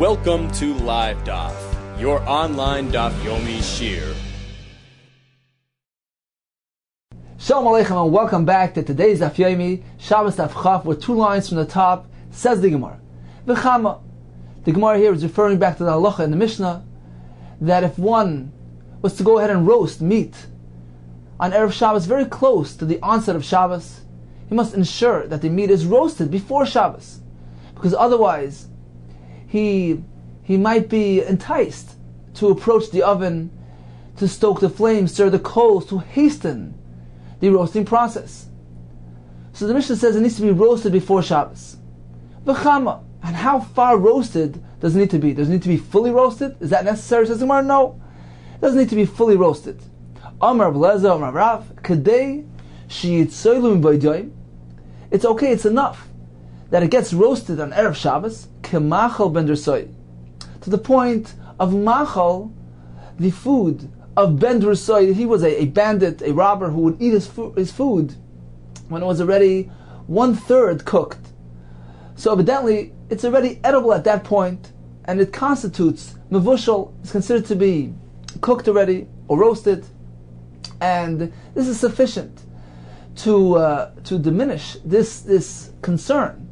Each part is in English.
Welcome to LiveDaf, your online Daf Yomi Shiur. Shalom Aleichem and welcome back to today's Daf Yomi Shabbos Daf. With 2 lines from the top, says the Gemara. V'chama. The Gemara here is referring back to the halacha in the Mishnah that if one was to go ahead and roast meat on Erev Shabbos very close to the onset of Shabbos, he must ensure that the meat is roasted before Shabbos, because otherwise he might be enticed to approach the oven, to stoke the flames, stir the coals, to hasten the roasting process. So the Mishnah says it needs to be roasted before Shabbos. V'chama. And how far roasted does it need to be? Does it need to be fully roasted? Is that necessary? Says the Gemara, no. It doesn't need to be fully roasted. Amar B'leza, Amar Rav, Kadei she'yitzoylu m'baydoim. It's okay, it's enough that it gets roasted on Erev Shabbos, k'machal ben dersoy, to the point of machal, the food of ben dersoy. He was a bandit, a robber who would eat his food when it was already 1/3 cooked. So evidently, it's already edible at that point, and it constitutes mevushal. It's considered to be cooked already or roasted, and this is sufficient to diminish this concern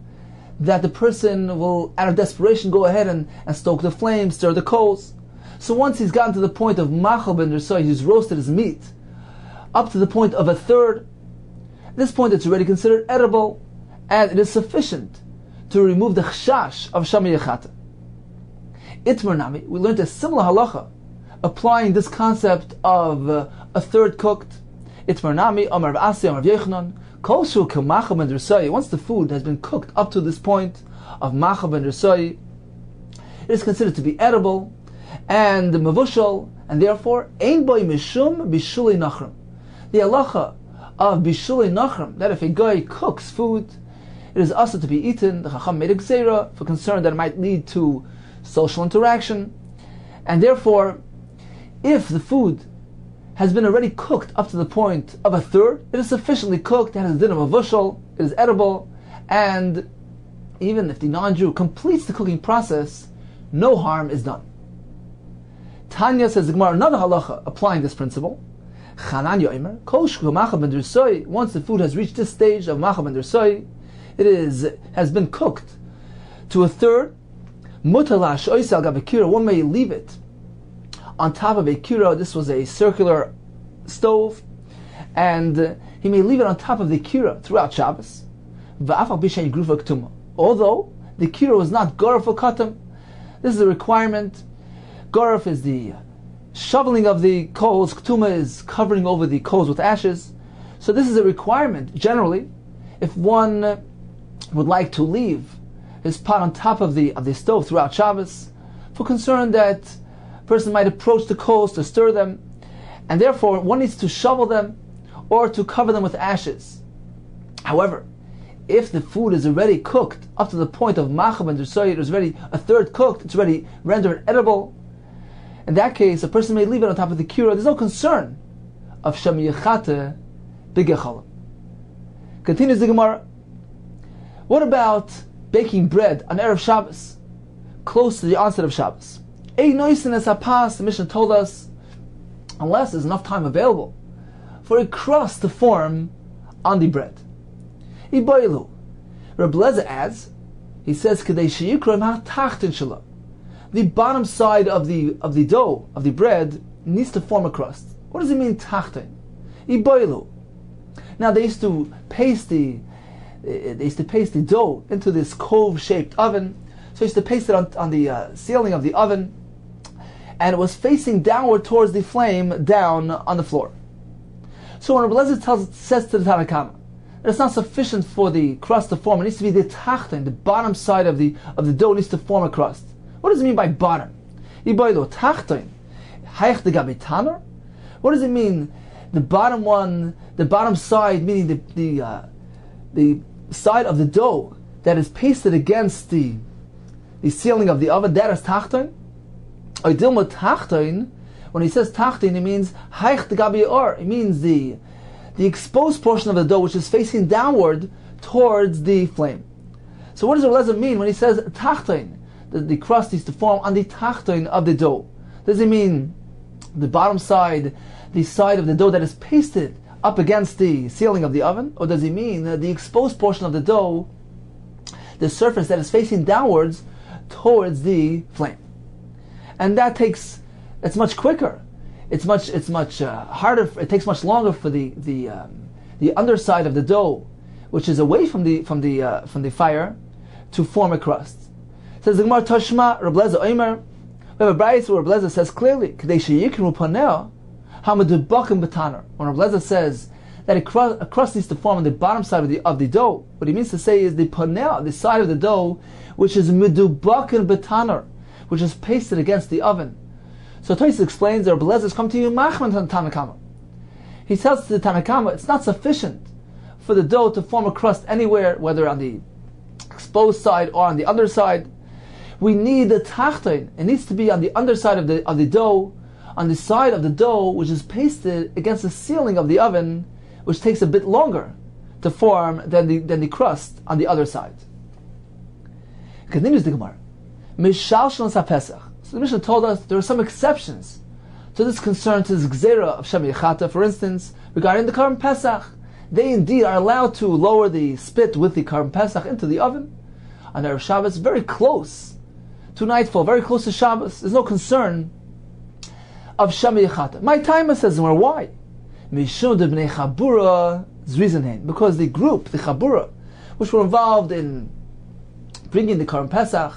that the person will, out of desperation, go ahead and stoke the flames, stir the coals. So once he's gotten to the point of machal ben dersoy, he's roasted his meat up to the point of 1/3. At this point, it's already considered edible, and it is sufficient to remove the chashash of Shama Yechata. Itmar Nami, we learned a similar halacha, applying this concept of 1/3 cooked. Itmar Nami, Amar V'asi, Amar V'yechanan, Kol shu k'machal ben dersoy. Once the food has been cooked up to this point of machal ben dersoy, it is considered to be edible and mevushal, and therefore ein boy mishum bishulei nachram. The halacha of bishulei nachram, that if a guy cooks food, it is also to be eaten. The Chacham made a gzeira for concern that it might lead to social interaction, and therefore, if the food has been already cooked up to the point of 1/3, it is sufficiently cooked. It has a din of a vushal, it is edible, and even if the non-Jew completes the cooking process, no harm is done. Tanya, says the Gemara, another halacha applying this principle. Chanan yoimer, kol shku machal ben dersoy. Once the food has reached this stage of machal ben dersoy, has been cooked to 1/3. Mutalash oisal gabekira. One may leave it on top of a kira. This was a circular stove, and he may leave it on top of the kira throughout Shabbos. Va'afal b'shein grufa ketuma. Although the kira was not garaf or katam, this is a requirement. Garaf is the shoveling of the coals. Ketuma is covering over the coals with ashes. So this is a requirement generally. If one would like to leave his pot on top of the stove throughout Shabbos, for concern that a person might approach the coals to stir them, and therefore one needs to shovel them or to cover them with ashes. However, if the food is already cooked up to the point of machal ben dersoy, it is already 1/3 cooked, it's already rendered edible, in that case a person may leave it on top of the kira. There's no concern of Shama Yechata b'gechalim. Continues the Gemara. What about baking bread on Erev Shabbos, close to the onset of Shabbos? Ein noisin es hapas, the Mishnah told us, unless there's enough time available for a crust to form on the bread. Iboilu. Reb Leza adds, he says, Kadei sheyikrom ha-tachtin shelo. The bottom side of the dough, of the bread, needs to form a crust. What does it mean, tachtin? Iboilu. Now they used to paste the dough into this cove-shaped oven. So they used to paste it on the ceiling of the oven, and it was facing downward towards the flame down on the floor. So when Rabbi Lezer says to the Tanna Kama that it's not sufficient for the crust to form, it needs to be the tachtin, the bottom side of the dough needs to form a crust. What does it mean by bottom? Tachtin, hayach de gabi taner? What does it mean? The bottom one, the bottom side, meaning the side of the dough that is pasted against the ceiling of the oven, that is tachtin. Oidilma tachtin, when he says tachtin, it means haich de gabi or. It means the exposed portion of the dough which is facing downward towards the flame. So what does Rabbi Lezer mean when he says tachtin? the crust needs to form on the tachtoin of the dough. Does it mean the bottom side, the side of the dough that is pasted up against the ceiling of the oven? Or does it mean the exposed portion of the dough, the surface that is facing downwards towards the flame? And it's much quicker. It's much harder. It takes much longer for the underside of the dough, which is away from the fire, to form a crust. Says the Gemara Tashma Reb Lezer Omer. We have a brayso where Reb Lezer says clearly, "Kadei sheyikru paneh hamadubakim betaner." When Reb Lezer says that a crust needs to form on the bottom side of the dough, what he means to say is the paneh, the side of the dough, which is medubakim betaner, which is pasted against the oven. So Tosfos explains that Reb Lezer's come to you machman Tanakama. He tells the Tanakama it's not sufficient for the dough to form a crust anywhere, whether on the exposed side or on the underside. We need the tachtoin. It needs to be on the underside of the dough, on the side of the dough which is pasted against the ceiling of the oven, which takes a bit longer to form than the crust on the other side. Continues the Gemara. Mishal Shon Pesach. So the Mishnah told us there are some exceptions to this concern, to this gzera of Shem Yechata. For instance, regarding the Karban Pesach, they indeed are allowed to lower the spit with the Karban Pesach into the oven on Erev Shabbos, very close to nightfall, very close to Shabbos. There's no concern of Shem Yechata. My timer says, why? Mishum de bnei Chabura Zrizenhen, because the group, the Chabura, which were involved in bringing the Karban Pesach,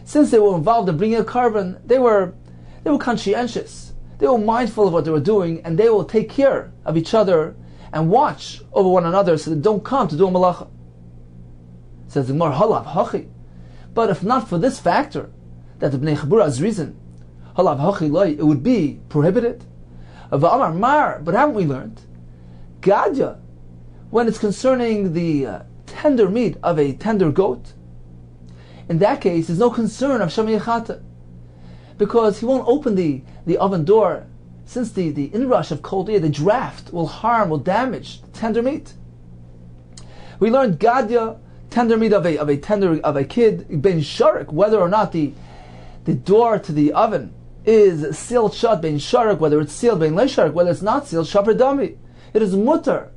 since they were involved in bringing a carbon, they were conscientious. They were mindful of what they were doing, and they will take care of each other and watch over one another so they don't come to do a malacha. Says the Gemara, halav hachi. But if not for this factor, that the Bnei Chabura has reason, halav hachi loy, it would be prohibited. V'amar mar, but haven't we learned? Gadya, when it's concerning the tender meat of a tender goat, in that case, there's no concern of Shem Yechata, because he won't open the oven door, since the inrush of cold air, the draft, will damage the tender meat. We learned Gadya, tender meat of a kid, ben sharik, whether or not the door to the oven is sealed shut, ben sharik, whether it's sealed, ben lesharik, whether it's not sealed, shaper dami. It is mutter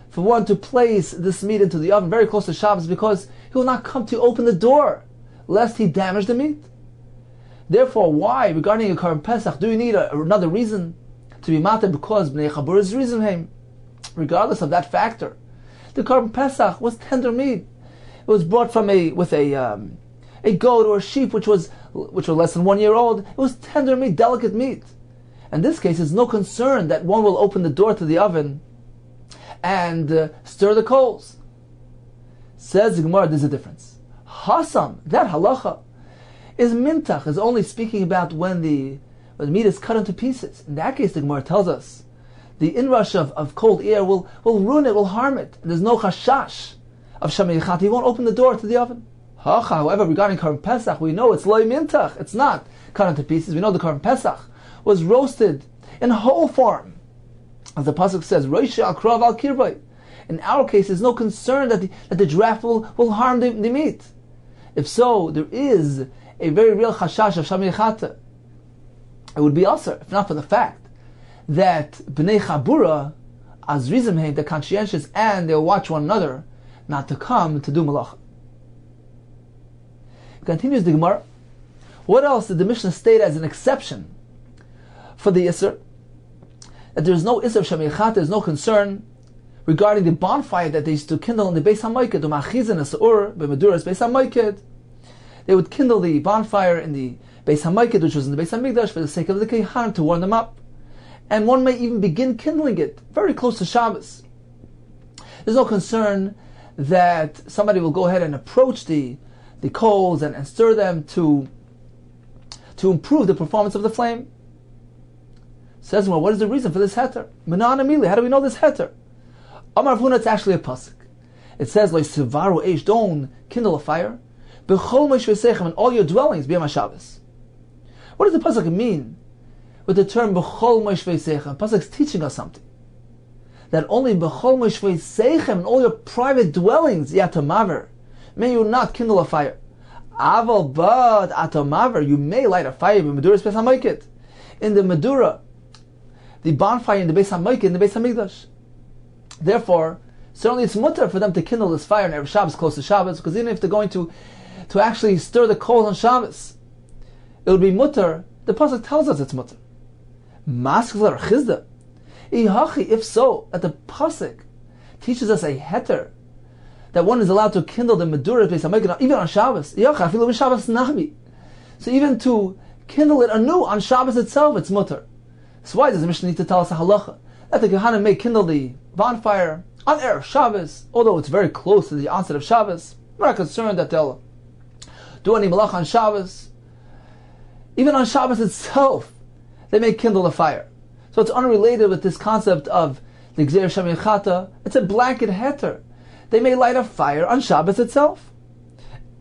for one to place this meat into the oven very close to Shabbos, because he will not come to open the door lest he damage the meat. Therefore, why, regarding a Karban Pesach, do you need another reason to be matter? Because Bnei Chabur is reason. Regardless of that factor, the Karban Pesach was tender meat. It was brought from a goat or a sheep which were less than 1 year old. It was tender meat, delicate meat. In this case, there's no concern that one will open the door to the oven and stir the coals. Says the Gemara, there's a difference. Hasam, that halacha, is mintach, is only speaking about when the meat is cut into pieces. In that case, the Gemara tells us the inrush of cold air will ruin it, will harm it. And there's no chashash of Shem Yechata. He won't open the door to the oven. However, regarding Karban Pesach, we know it's loy mintach. It's not cut into pieces. We know the Karban Pesach was roasted in whole form. As the pasuk says, Rosh al krav al kirbay. In our case, there's no concern that the draft will harm the meat. If so, there is a very real chashash of Shem Yechata. It would be also, if not for the fact that Bnei Chabura, as rizimhein, they're conscientious and they'll watch one another not to come to do malacha. Continues the Gemara. What else did the Mishnah state as an exception for the Isser? That there is no Isser of Shem Yechata, there is no concern regarding the bonfire that they used to kindle in the Beis HaMoiked, they would kindle the bonfire in the Beis HaMoiked, which was in the Beis HaMikdash, for the sake of the Keihanim, to warm them up. And one may even begin kindling it very close to Shabbos. There's no concern that somebody will go ahead and approach the coals and stir them to improve the performance of the flame. Says, well, what is the reason for this heter? Menan Amili, how do we know this heter? Amar Avuna, it's actually a pasuk. It says, like Sivaru Eish, don't kindle a fire. B'chol Moshvei in all your dwellings, B'yom HaShabbos. What does the pasuk mean with the term B'chol Moshvei Sechem? Pasuk's teaching us something. That only B'chol Moshvei in all your private dwellings, Yatamaver, may you not kindle a fire. Aval but atomaver, you may light a fire in Meduras Beis HaMikdash. In the Medura, the bonfire in the Beis HaMikdash, in the Beis HaMikdash. Therefore, certainly it's mutter for them to kindle this fire in Erev Shabbos close to Shabbos, because even if they're going to actually stir the coals on Shabbos, it would be mutter. The pasuk tells us it's mutter. Maseches Chizda. If so, that the pasuk teaches us a heter that one is allowed to kindle the Meduras Beis HaMikdash even on Shabbos. So even to kindle it anew on Shabbos itself, it's mutter. So why does the Mishnah need to tell us a halacha that the Kohanim may kindle the bonfire on Erev Shabbos, although it's very close to the onset of Shabbos? We're not concerned that they'll do any malach on Shabbos. Even on Shabbos itself, they may kindle the fire. So it's unrelated with this concept of the Gzeir Shem Yechata. It's a blanket heter. They may light a fire on Shabbos itself.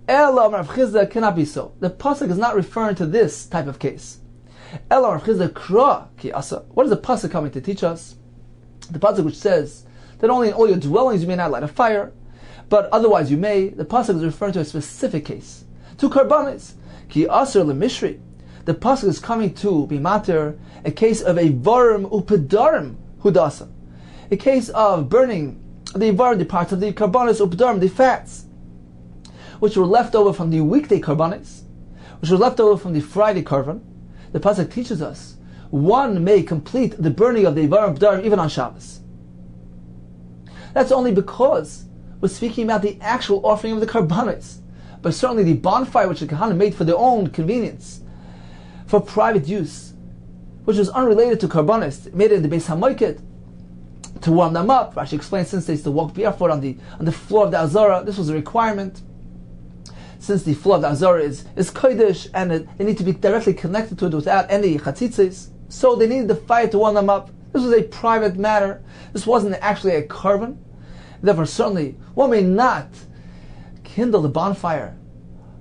Ela Rav Chizda cannot be so. The pasuk is not referring to this type of case. Ela Rav Chizda kra ki asa. What is the pasuk coming to teach us? The pasuk which says that only in all your dwellings you may not light a fire, but otherwise you may. The pasuk is referring to a specific case. To karbanis. Ki asr lemishri. The pasuk is coming to be mater a case of a varim upedarim hudasa. A case of burning the varim, the parts of the karbanis upedarim, the fats, which were left over from the weekday karbanis, which were left over from the Friday karban. The pasuk teaches us one may complete the burning of the varim upedarim even on Shabbos. That's only because we're speaking about the actual offering of the karbanis. But certainly the bonfire which the Kohanim made for their own convenience, for private use, which was unrelated to karbanis, made it in the Beis HaMikdash to warm them up. Rashi explains, since they used to walk barefoot on the floor of the Azara, this was a requirement. Since the floor of the Azara is kodesh and they need to be directly connected to it without any chatzitzes, so they needed the fire to warm them up. This was a private matter. This wasn't actually a korban. Therefore, certainly one may not kindle the bonfire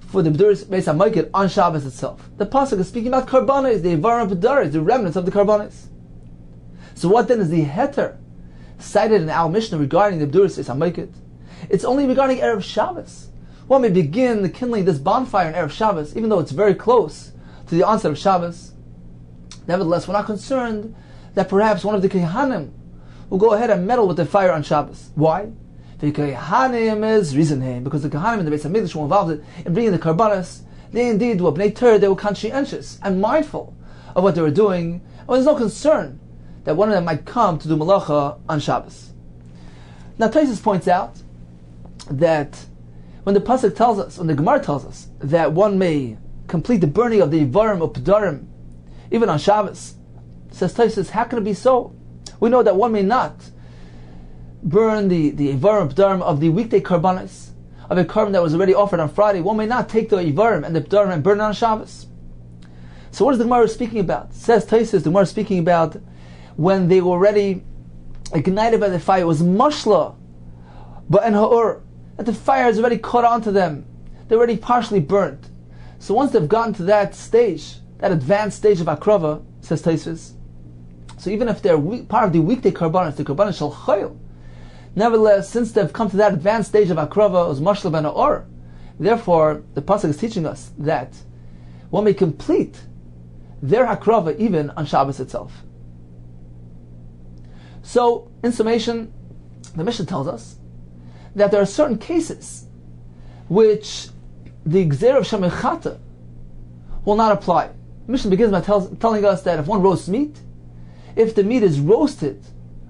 for the Meduras Beis HaMikdash on Shabbos itself. The pasuk is speaking about karbanis, the Ivarim Pedaris, the remnants of the karbanis. So what then is the heter cited in our Mishnah regarding the Meduras Beis HaMikdash? It's only regarding Erev Shabbos. One may begin the kindling this bonfire in Erev Shabbos, even though it's very close to the onset of Shabbos. Nevertheless, we're not concerned that perhaps one of the Kohanim will go ahead and meddle with the fire on Shabbos. Why? The Kohanim is reasoning because the Kohanim in the Beis HaMikdash were involved in bringing the karbanos. They indeed were bnei Torah. They were conscientious and mindful of what they were doing, and there's no concern that one of them might come to do malacha on Shabbos. Now, Tosfos points out that when the pasuk tells us, when the Gemara tells us that one may complete the burning of the Ivarim or Pedarim even on Shabbos, says Tosfos, how can it be so? We know that one may not burn the Ivarim P'darim of the weekday karbanis, of a korban that was already offered on Friday. One may not take the Ivarim and the P'darim and burn it on Shabbos. So what is the Gemara speaking about? Says Tosfos, the Gemara is speaking about when they were already ignited by the fire. It was mashla, but en ha'ur, that the fire has already caught onto them. They're already partially burnt. So once they've gotten to that stage, that advanced stage of akrava, says Tosfos, so even if they're part of the weekday karbanis, the karbanis shall chayil, nevertheless, since they've come to that advanced stage of akrava, it was mashla ben ha'or. Therefore, the pasuk is teaching us that one may complete their akrava even on Shabbos itself. So, in summation, the Mishnah tells us that there are certain cases which the Gzeir of Shem Yechata will not apply. The Mishnah begins by telling us that if one roasts meat, if the meat is roasted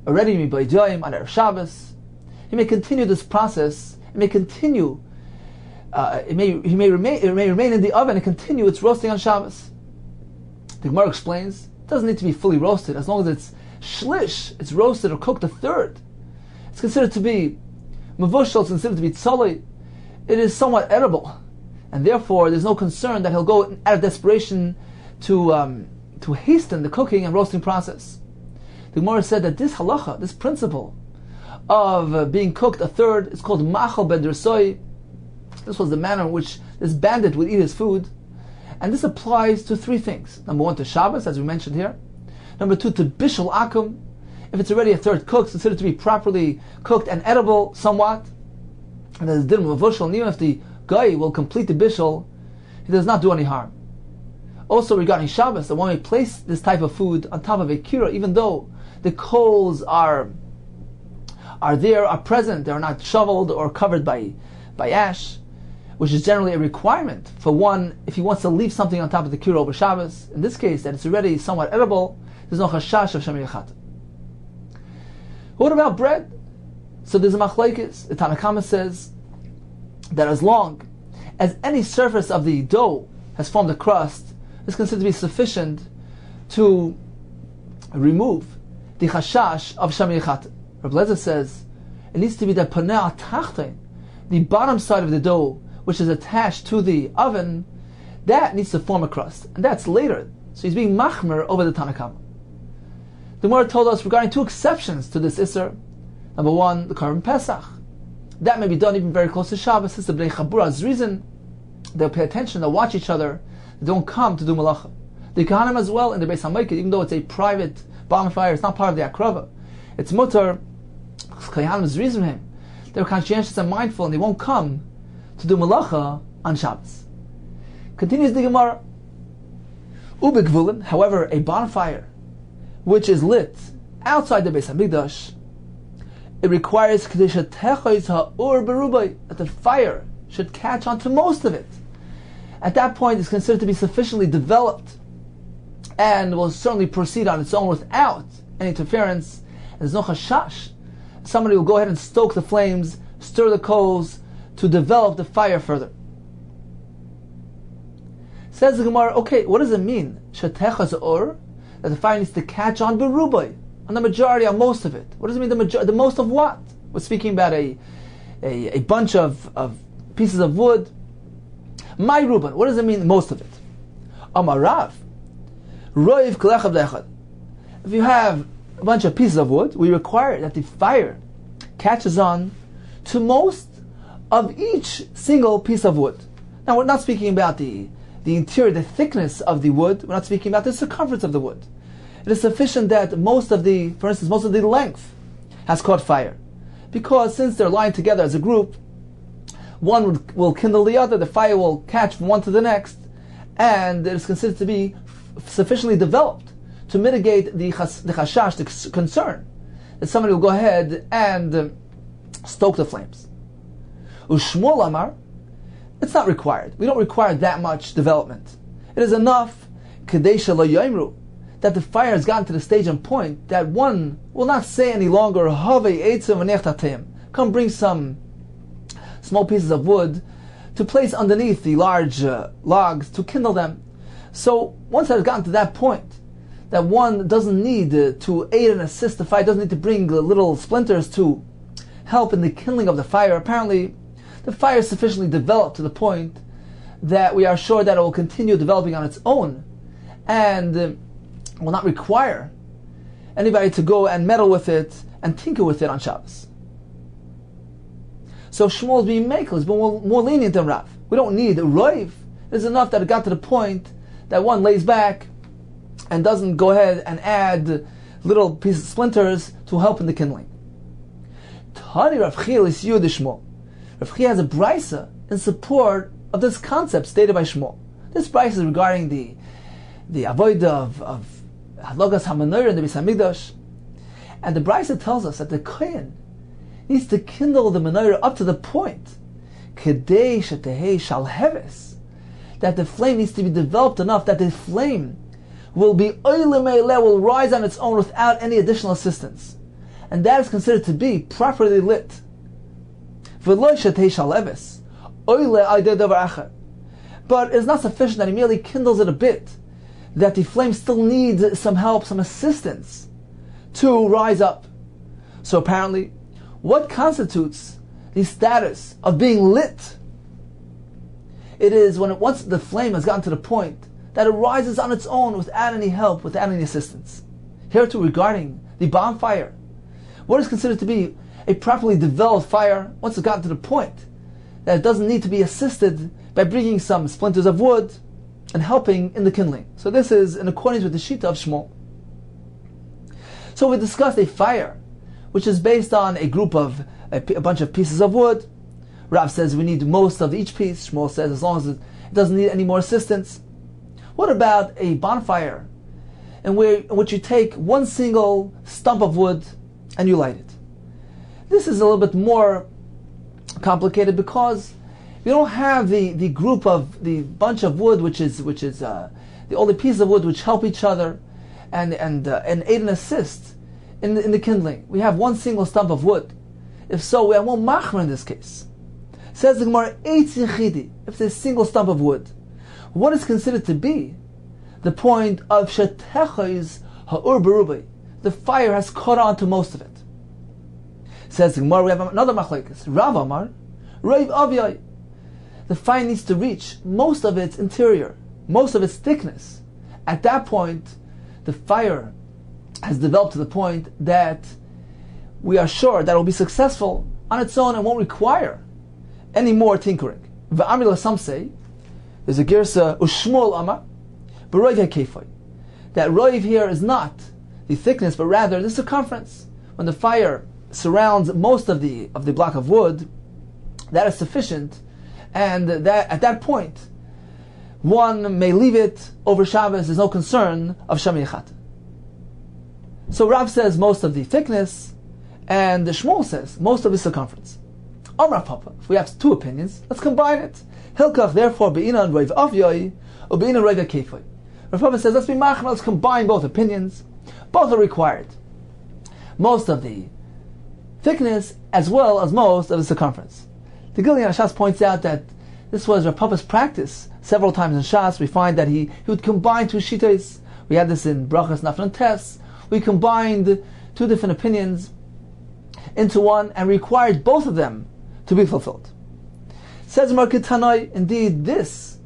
already by Joyim on Erev Shabbos, he may continue this process. It may continue. It may remain in the oven and continue its roasting on Shabbos. The Gemara explains it doesn't need to be fully roasted as long as it's shlish, it's roasted or cooked a third. It's considered to be mevushal. It's considered to be tzolei. It is somewhat edible, and therefore there's no concern that he'll go out of desperation to hasten the cooking and roasting process. The Gemara said that this halacha, this principle of being cooked a third, is called machal bedresoi. This was the manner in which this bandit would eat his food, and this applies to three things. Number one, to Shabbos, as we mentioned here. Number two, to bishul akum. If it's already a third cooked, it's considered to be properly cooked and edible somewhat. and there's din mavushal, and even if the guy will complete the bishul, he does not do any harm. Also regarding Shabbos, that when we place this type of food on top of a kira, even though the coals are present, they are not shoveled or covered by ash, which is generally a requirement for one if he wants to leave something on top of the kira over Shabbos. In this case, that it's already somewhat edible, there's no chashash of Shemir Yachat. What about bread? So there's a machlekes. The Tanna Kama says that as long as any surface of the dough has formed a crust, it's considered to be sufficient to remove the chashash of Shemir Yachat. Rabbi Lezer says it needs to be the paneh tachten, the bottom side of the dough, which is attached to the oven, that needs to form a crust, and that's later. So he's being machmer over the Tanna Kama. The Gemara told us regarding two exceptions to this Isser. Number one, the Korban Pesach. That may be done even very close to Shabbos. Since the Bnei Chabura's reason, they'll pay attention, they'll watch each other, they don't come to do malacha. The Kohanim as well in the Beis HaMikdash, even though it's a private bonfire, it's not part of the Akrava. It's mutar. Kohanim's reason they're conscientious and mindful, and they won't come to do malacha on Shabbos. Continues the Gemara. Ubikvulin, however, a bonfire which is lit outside the Beis HaMikdash, it requires that the fire should catch on to most of it. At that point, it's considered to be sufficiently developed and will certainly proceed on its own without any interference. And there's no chashash. Somebody will go ahead and stoke the flames, stir the coals to develop the fire further. Says the Gemara, okay, what does it mean? That the fire needs to catch on berubai, on the majority, on most of it. What does it mean, the most of what? We're speaking about a bunch of pieces of wood. My Ruben, what does it mean, most of it? Amarav, roiv kelechav lechad. If you have a bunch of pieces of wood, we require that the fire catches on to most of each single piece of wood. Now, we're not speaking about the interior, the thickness of the wood. We're not speaking about the circumference of the wood. It is sufficient that most of the length has caught fire. Because since they're lying together as a group, one will kindle the other, the fire will catch from one to the next, and it is considered to be sufficiently developed to mitigate the chashash, the concern, that somebody will go ahead and stoke the flames. Ushmuel Amar, it's not required. We don't require that much development. It is enough kadesha lo yoimru, that the fire has gotten to the stage and point that one will not say any longer, have eitzim v'nechtateim, come bring some small pieces of wood to place underneath the large logs to kindle them. So once it has gotten to that point, that one doesn't need to aid and assist the fire, doesn't need to bring little splinters to help in the kindling of the fire. Apparently, the fire is sufficiently developed to the point that we are sure that it will continue developing on its own, and will not require anybody to go and meddle with it and tinker with it on Shabbos. So Shmuel is being makel, is more lenient than Rav. We don't need a roiv. It's enough that it got to the point that one lays back and doesn't go ahead and add little pieces of splinters to help in the kindling. Tani Rav Chiel is Yud Shmuel. Rav Chiel has a brisa in support of this concept stated by Shmuel. This brisa is regarding the avodah of Halogas HaMenorah in the Beis HaMikdash. And the brisa tells us that the kohen needs to kindle the menorah up to the point kedei shetehei shalheves, that the flame needs to be developed enough that the flame will be will rise on its own without any additional assistance, and that is considered to be properly lit. But it's not sufficient that he merely kindles it a bit, that the flame still needs some help, some assistance to rise up. So apparently, what constitutes the status of being lit? It is once the flame has gotten to the point that it rises on its own without any help, without any assistance. Here too, regarding the bonfire, what is considered to be a properly developed fire, once it's gotten to the point that it doesn't need to be assisted by bringing some splinters of wood and helping in the kindling. So this is in accordance with the Shita of Shmuel. So we discussed a fire which is based on a group of a bunch of pieces of wood. Rav says we need most of each piece. Shmuel says as long as it doesn't need any more assistance. What about a bonfire in which you take one single stump of wood and you light it? This is a little bit more complicated because you don't have the group of the bunch of wood which is the only piece of wood which help each other and aid and assist in the kindling. We have one single stump of wood. If so, we have one machmer in this case. Says the Gemara, eitz yechidi, if there's a single stump of wood, what is considered to be the point of shetechos ha'ur berubai? The fire has caught on to most of it. Says the Gemara, we have another machlekes. Rav Amar, Rav Avyai. The fire needs to reach most of its interior, most of its thickness. At that point, the fire has developed to the point that we are sure that it will be successful on its own and won't require any more tinkering. V'amila, some say, there's a girsa, Ushmuel Amar, B'roiv HaKefai. That roiv here is not the thickness, but rather the circumference. When the fire surrounds most of the block of wood, that is sufficient, and that at that point, one may leave it over Shabbos. There's no concern of Shami Echat. So Rav says most of the thickness, and the Shmuel says most of the circumference. Amar Papa, if we have two opinions, let's combine it. Hilkach, therefore, be'inan roiv avyai, or be'inan roiv hakefai. Rav Papa says, let's be machmer, let's combine both opinions. Both are required. Most of the thickness, as well as most of the circumference. The Gilyon Shas points out that this was Rav Papa's practice. Several times in Shas, we find that he would combine two shittas. We had this in Brachas, Nafel, and Tes. We combined two different opinions into one and required both of them to be fulfilled. Says Market Tanoi, indeed, this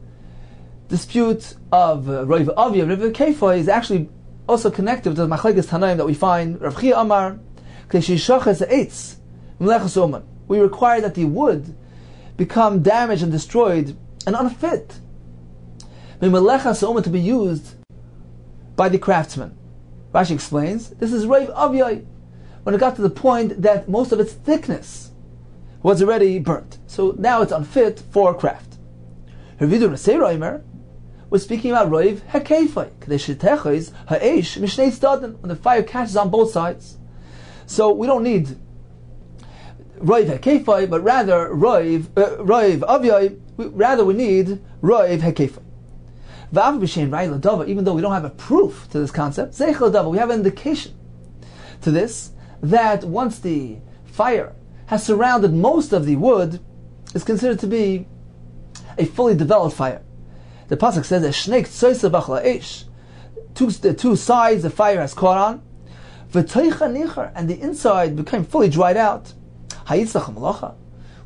dispute of Rav Avi, Rav Kefai, is actually also connected to the Machlekes Tanoim that we find. Rav Chia Amar, we require that the wood become damaged and destroyed and unfit to be used by the craftsman. Rashi explains, this is Rav Avyai, when it got to the point that most of its thickness was already burnt. So now it's unfit for craft. Revidu Rasei was speaking about Rav Hakefai, when the fire catches on both sides. So we don't need Rav Hakefai, but rather Rav Avyai, rather we need Rav Hakefai. Even though we don't have a proof to this concept, we have an indication to this, that once the fire has surrounded most of the wood, it's considered to be a fully developed fire. The pasuk says that two sides the fire has caught on, and the inside became fully dried out.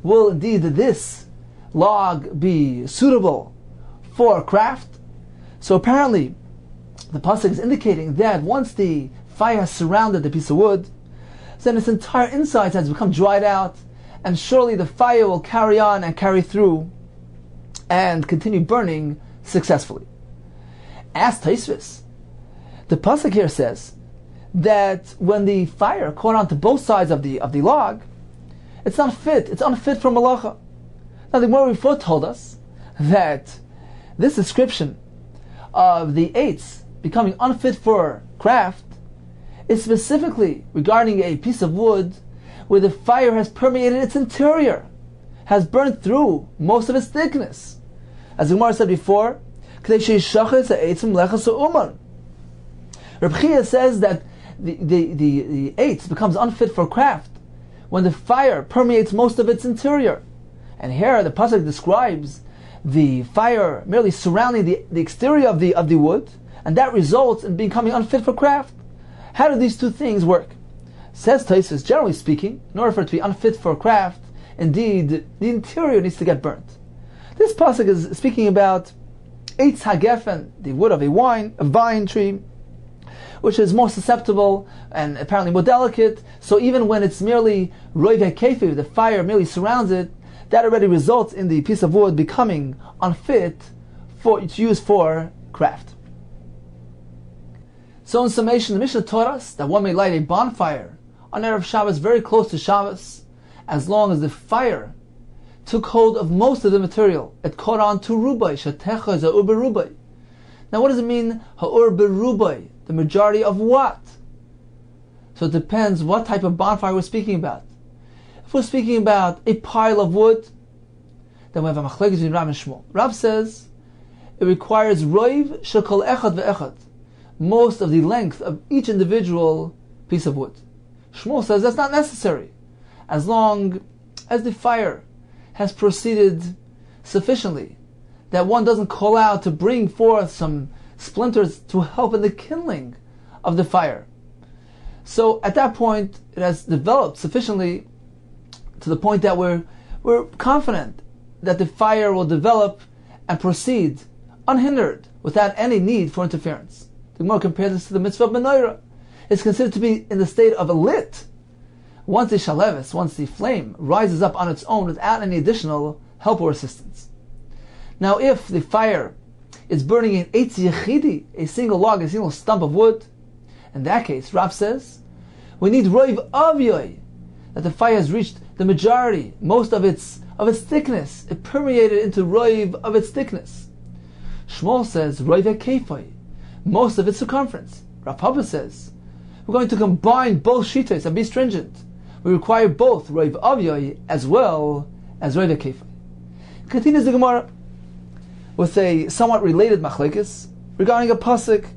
Will indeed this log be suitable for craft? So apparently, the pasuk is indicating that once the fire has surrounded the piece of wood, then its entire insides has become dried out, and surely the fire will carry on and carry through and continue burning successfully. As Taisvis, the pasuk here says that when the fire caught onto both sides of the log, it's not fit. It's unfit for malacha. Now the Gemara before told us that this description of the eights becoming unfit for craft is specifically regarding a piece of wood where the fire has permeated its interior, has burnt through most of its thickness. As the Gemara said before, Reb Chia says that the eights becomes unfit for craft when the fire permeates most of its interior. And here the pasuk describes the fire merely surrounding the exterior of the wood, and that results in becoming unfit for craft. How do these two things work? Says Tosfos, generally speaking, in order for it to be unfit for craft, indeed, the interior needs to get burnt. This pasuk is speaking about Eitz HaGefen, the wood of a vine tree, which is more susceptible and apparently more delicate. So even when it's merely Roiv HaKefei, the fire merely surrounds it, that already results in the piece of wood becoming unfit to use for craft. So in summation, the Mishnah taught us that one may light a bonfire on Erev Shabbos very close to Shabbos, as long as the fire took hold of most of the material. It caught on to rubai, shatecha za'ur berubai. Now what does it mean, ha'ur berubai? The majority of what? So it depends what type of bonfire we're speaking about. If we're speaking about a pile of wood, then we have a machlekes between Rav and Shmuel. Rav says it requires roiv shekol echad ve'echad, most of the length of each individual piece of wood. Shmuel says that's not necessary, as long as the fire has proceeded sufficiently that one doesn't call out to bring forth some splinters to help in the kindling of the fire. So at that point, it has developed sufficiently to the point that we're confident that the fire will develop and proceed unhindered without any need for interference. The Gemara compares this to the mitzvah of menorah. It's considered to be in the state of a lit. Once the shalevis, once the flame rises up on its own without any additional help or assistance. Now if the fire is burning an eitz yechidi, a single log, a single stump of wood, in that case, Rav says, we need roiv avyoy, that the fire has reached the majority, most of its thickness. It permeated into roiv of its thickness. Shmuel says roiv ekefoi, most of its circumference. Rav Papa says we're going to combine both shitas and be stringent. We require both roiv avyoy as well as roiv ekefoi. Continues the Gemara with a somewhat related machlekes regarding a pasuk.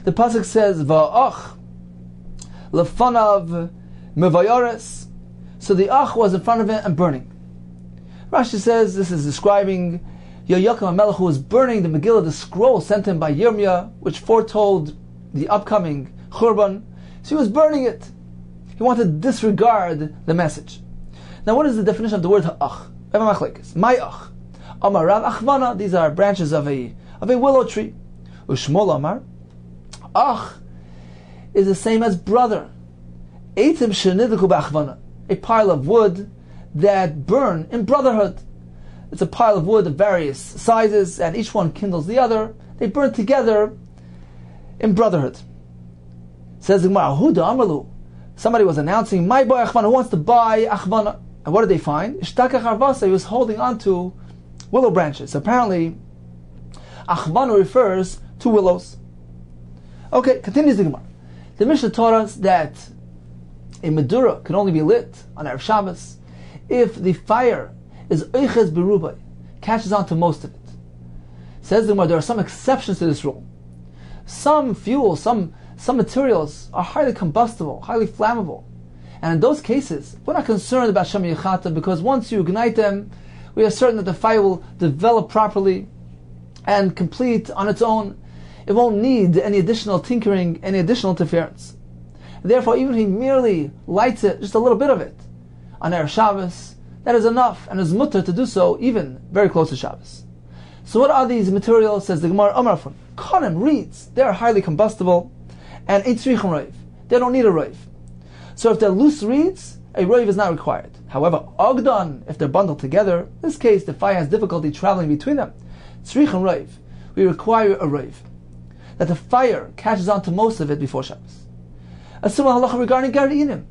The pasuk says va'ach lefanav mevayores. So the ach was in front of it and burning. Rashi says this is describing Yoyakim HaMelech, who was burning the Megillah, the scroll sent him by Yirmiyah, which foretold the upcoming Churban. So he was burning it. He wanted to disregard the message. Now what is the definition of the word ha'ach? My ach. Amar Rav Achvana, these are branches of a willow tree. Ushmol Amar, ach is the same as brother. Eitim shenidiku b'achvana, a pile of wood that burn in brotherhood. It's a pile of wood of various sizes, and each one kindles the other. They burn together in brotherhood. Says the Gemara, Yehuda Amalu, somebody was announcing, my boy Achvana, who wants to buy Achvana? And what did they find? Ishtakach arvasa, he was holding on to willow branches. Apparently, Achvana refers to willows. Okay, continues the Gemara. The Mishnah taught us that a medura can only be lit on Erev Shabbos if the fire is oiches berubai, catches on to most of it. Says the Gemara, there are some exceptions to this rule. Some fuels, some materials are highly combustible, highly flammable. And in those cases, we're not concerned about Shem Yechata, because once you ignite them, we are certain that the fire will develop properly and complete on its own. It won't need any additional tinkering, any additional interference. Therefore, even if he merely lights it, just a little bit of it, on Erev Shabbos, that is enough, and is mutter to do so even very close to Shabbos. So what are these materials? Says the Gemara, Amar Fun, Konim, reeds, they are highly combustible, and Eitzrichim Roiv, they don't need a Roiv. So if they're loose reeds, a Roiv is not required. However, Ogdon, if they're bundled together, in this case the fire has difficulty traveling between them, Tzrichim Roiv, we require a Roiv, that the fire catches on to most of it before Shabbos. A similar halacha regarding Garinim,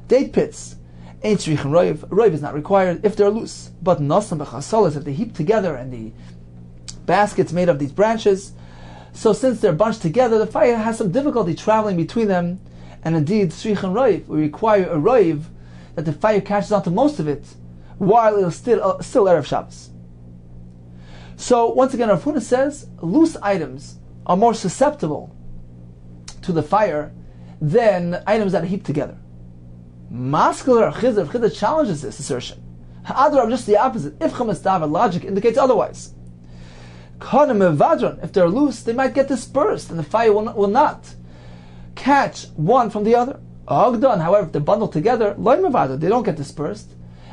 date pits, Ain't Tzrichim Roiv, Roiv is not required if they're loose. But Nosam B'chasolas, if they heap together and the baskets made of these branches, so since they're bunched together, the fire has some difficulty traveling between them, and indeed, Tzrichim Roiv, we require a Roiv that the fire catches on to most of it, while it's still Erev Shabbos. So, once again, Rav Huna says, loose items are more susceptible to the fire than items that are heaped together. Masculine Chizr challenges this assertion. Ha'adar, just the opposite. If Chamastav, logic indicates otherwise. If they're loose, they might get dispersed, and the fire will not catch one from the other. Ogdon, however, if they're bundled together, they don't get dispersed,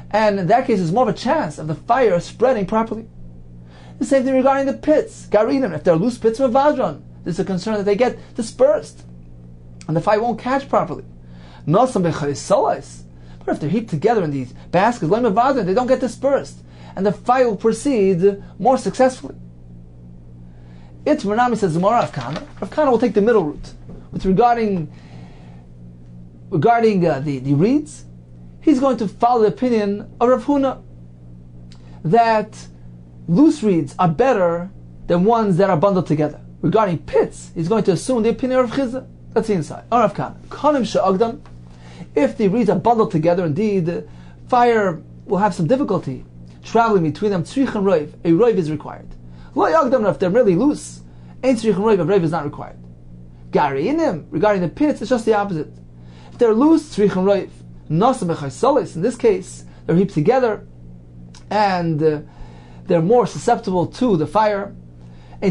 and in that case, there's more of a chance of the fire spreading properly. The same thing regarding the pits. Garinim, if they're loose pits of Vadron, there's a concern that they get dispersed, and the fire won't catch properly. But if they're heaped together in these baskets, they don't get dispersed, and the fire will proceed more successfully. Itmanami says Rav Kana will take the middle route with regarding the reeds. He's going to follow the opinion of Rav Huna. that loose reeds are better than ones that are bundled together. Regarding pits, he's going to assume the opinion of Chizah. Let's see inside. If the reeds are bundled together, indeed, fire will have some difficulty traveling between them. A roiv is required. If they're really loose, a roiv is not required. Regarding the pits, it's just the opposite. If they're loose, in this case, they're heaped together, and they're more susceptible to the fire. A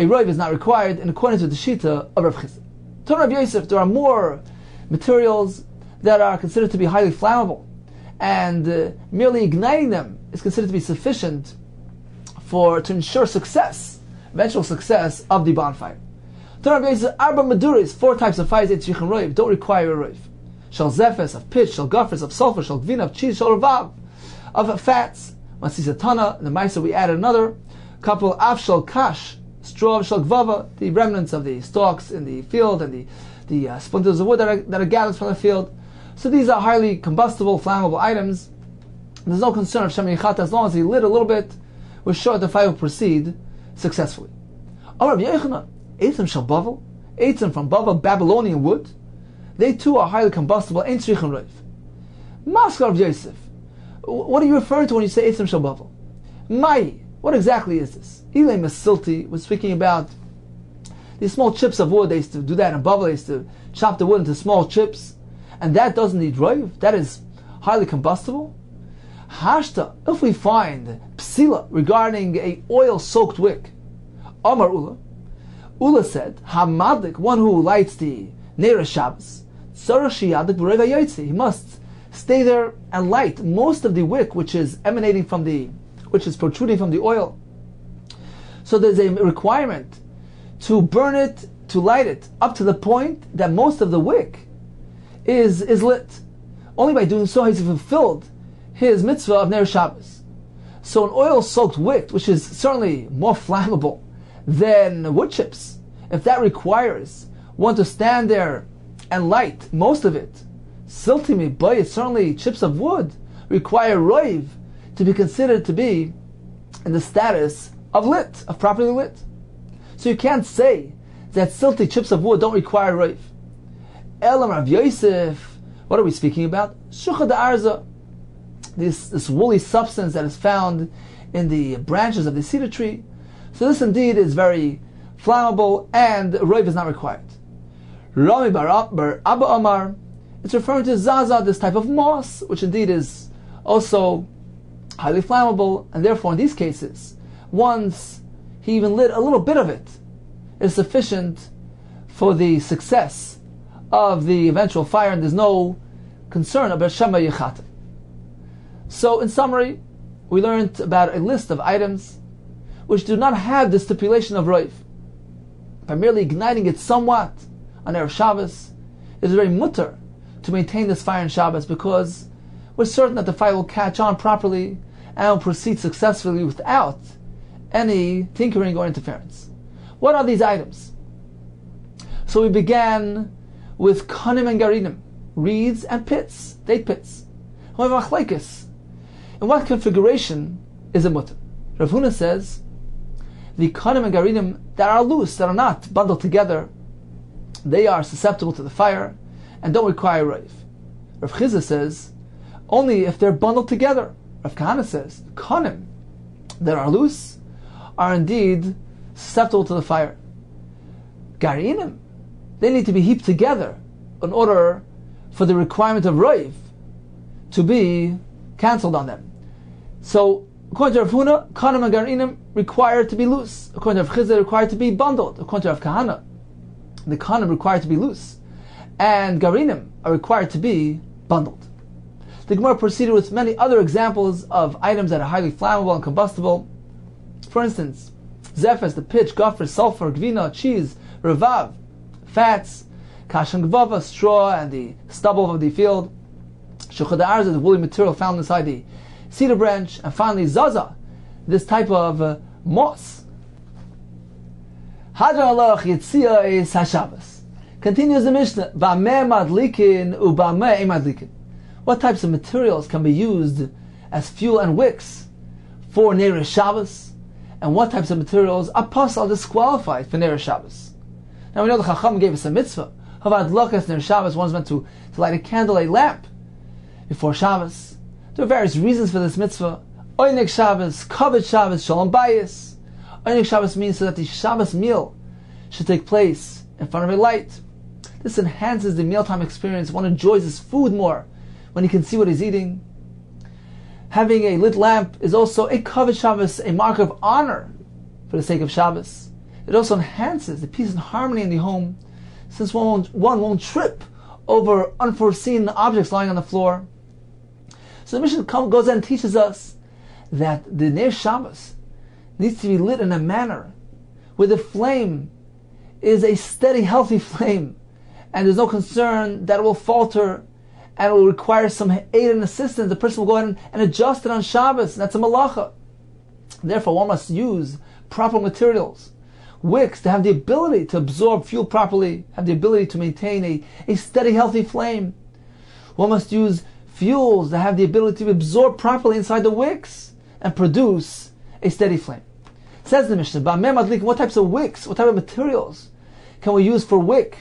roiv is not required in accordance with the shita of Rav Chizah. To Rav Yosef, there are more materials that are considered to be highly flammable, and merely igniting them is considered to be sufficient to ensure success, eventual success of the bonfire. To Rav Yosef, arba maduris, 4 types of fires don't require a roiv. Shal zefes, of pitch, shal gafres, of sulfur, shal gvina, of cheese, shal ravav, of fats. Masisatana, in the Maisa we added another couple, af shal kash, straw of shal gvava, the remnants of the stalks in the field and the splinters of wood that are gathered from the field. So these are highly combustible, flammable items. There's no concern of Shem Yichat, as long as he lit a little bit, we're sure that the fire will proceed successfully. Amar Rabbi Yochanan, eitzim shal bavel, eitzim from Bavel, Babylonian wood, they too are highly combustible, ein tzrichen roiv. Maskar of Yosef, what are you referring to when you say eitzim shal bavel? Mai, what exactly is this? Ilay Mesilti was speaking about these small chips of wood. They used to do that in Bavel. They used to chop the wood into small chips, and that doesn't need roiv. That is highly combustible. Hashta, if we find psila regarding a oil-soaked wick, Amar Ula, Ula said, Hamadlik, one who lights the Neira Shabbos, he must stay there and light most of the wick which is protruding from the oil. So there's a requirement to burn it, to light it, up to the point that most of the wick is lit. Only by doing so has he fulfilled his mitzvah of Ner Shabbos. So an oil-soaked wick, which is certainly more flammable than wood chips, if that requires one to stand there and light most of it, siltimi, boy, certainly chips of wood require roiv to be considered to be in the status of lit, of properly lit. So you can't say that silty chips of wood don't require roiv. Elam Rav Yosef, what are we speaking about? Shucha da'arza, this woolly substance that is found in the branches of the cedar tree. So this indeed is very flammable, and roiv is not required. Rami bar Abba Omar, it's referring to zaza, this type of moss, which indeed is also highly flammable, and therefore in these cases, once he even lit a little bit of it, is sufficient for the success of the eventual fire, and there's no concern about Shema Yechat. So in summary, we learned about a list of items which do not have the stipulation of roiv. By merely igniting it somewhat on Erev Shabbos, it is very mutter to maintain this fire in Shabbos, because we're certain that the fire will catch on properly and will proceed successfully without any tinkering or interference. What are these items? So we began with kanim and garinim, reeds and pits, date pits. However, in what configuration is a mutter? Rav Huna says the kanim and garinim that are loose, that are not bundled together, they are susceptible to the fire and don't require roiv. Rav Chizah says only if they're bundled together. Rav Kahana says kanim that are loose are indeed susceptible to the fire. Garinim, they need to be heaped together in order for the requirement of roiv to be cancelled on them. So according to Rav Huna, kanim and garinim required to be loose. According to Rav Chizah, required to be bundled. According to Rav Kahana, the kanim required to be loose, and garinim are required to be bundled. The Gemara proceeded with many other examples of items that are highly flammable and combustible. For instance, zephes, the pitch, gaffer, sulfur, gvina, cheese, revav, fats, kash and gvava, straw, and the stubble of the field, shucha da'arza, the woolly material found inside the cedar branch, and finally zaza, this type of moss. Hadran alach yitzia is hashabbos. Continues the Mishnah, v'ameh madlikin u'bameh madlikin. What types of materials can be used as fuel and wicks for Neir Shabbos, and what types of materials are possible disqualified for Neir Shabbos. Now we know the Chacham gave us a mitzvah. Havad Lakas Neir Shabbos, one's meant to light a candle, a lamp, before Shabbos. There are various reasons for this mitzvah. Oinik Shabbos, Kavod Shabbos, Shalom Bayis. Oinik Shabbos means so that the Shabbos meal should take place in front of a light. This enhances the mealtime experience. One enjoys his food more when he can see what he's eating. Having a lit lamp is also a Kavod Shabbos, a mark of honor for the sake of Shabbos. It also enhances the peace and harmony in the home, since one won't trip over unforeseen objects lying on the floor. So the Mishnah goes and teaches us that the Neir Shabbos needs to be lit in a manner where the flame is a steady, healthy flame, and there's no concern that it will falter and it will require some aid and assistance. The person will go ahead and adjust it on Shabbos, and that's a malacha. Therefore, one must use proper materials, wicks, to have the ability to absorb fuel properly, have the ability to maintain a steady, healthy flame. One must use fuels that have the ability to absorb properly inside the wicks and produce a steady flame. Says the Mishnah, what types of wicks, what type of materials can we use for wick